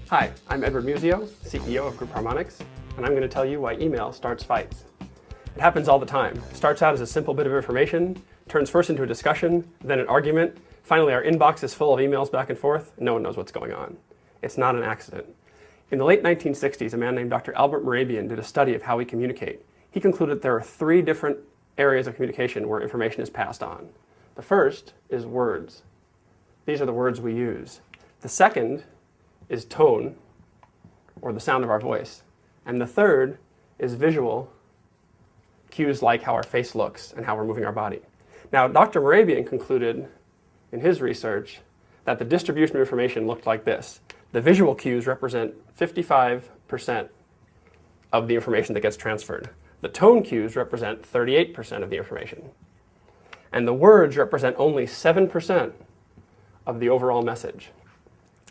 Hi, I'm Edward Musio, CEO of Group Harmonics, and I'm going to tell you why email starts fights. It happens all the time. It starts out as a simple bit of information, turns first into a discussion, then an argument. Finally, our inbox is full of emails back and forth, and no one knows what's going on. It's not an accident. In the late 1960s, a man named Dr. Albert Mehrabian did a study of how we communicate. He concluded there are 3 different areas of communication where information is passed on. The first is words. These are the words we use. The second is tone, or the sound of our voice. And the third is visual cues like how our face looks and how we're moving our body. Now, Dr. Mehrabian concluded in his research that the distribution of information looked like this. The visual cues represent 55% of the information that gets transferred. The tone cues represent 38% of the information. And the words represent only 7% of the overall message.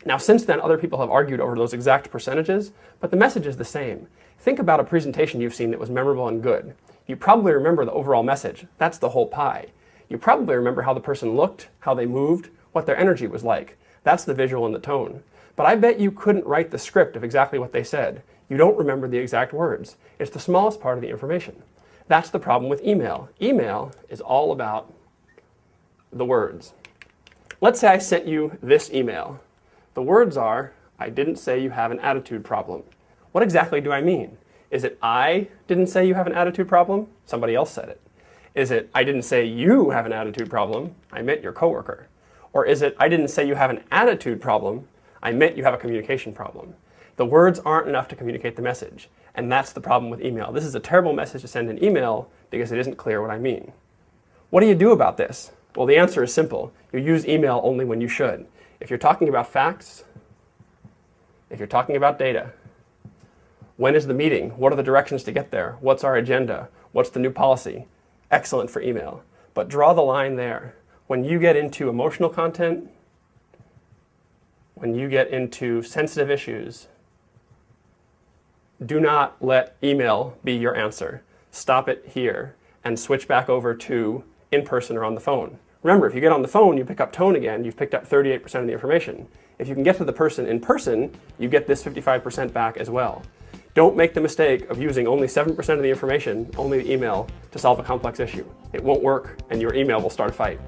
Now, since then, other people have argued over those exact percentages, but the message is the same. Think about a presentation you've seen that was memorable and good. You probably remember the overall message. That's the whole pie. You probably remember how the person looked, how they moved, what their energy was like. That's the visual and the tone. But I bet you couldn't write the script of exactly what they said. You don't remember the exact words. It's the smallest part of the information. That's the problem with email. Email is all about the words. Let's say I sent you this email. The words are, I didn't say you have an attitude problem. What exactly do I mean? Is it I didn't say you have an attitude problem? Somebody else said it. Is it I didn't say you have an attitude problem? I meant your coworker. Or is it I didn't say you have an attitude problem? I meant you have a communication problem. The words aren't enough to communicate the message. And that's the problem with email. This is a terrible message to send in email because it isn't clear what I mean. What do you do about this? Well, the answer is simple. You use email only when you should. If you're talking about facts, if you're talking about data, when is the meeting? What are the directions to get there? What's our agenda? What's the new policy? Excellent for email. But draw the line there. When you get into emotional content, when you get into sensitive issues, do not let email be your answer. Stop it here and switch back over to in-person or on the phone. Remember, if you get on the phone, you pick up tone again, you've picked up 38% of the information. If you can get to the person in person, you get this 55% back as well. Don't make the mistake of using only 7% of the information, only the email, to solve a complex issue. It won't work, and your email will start a fight.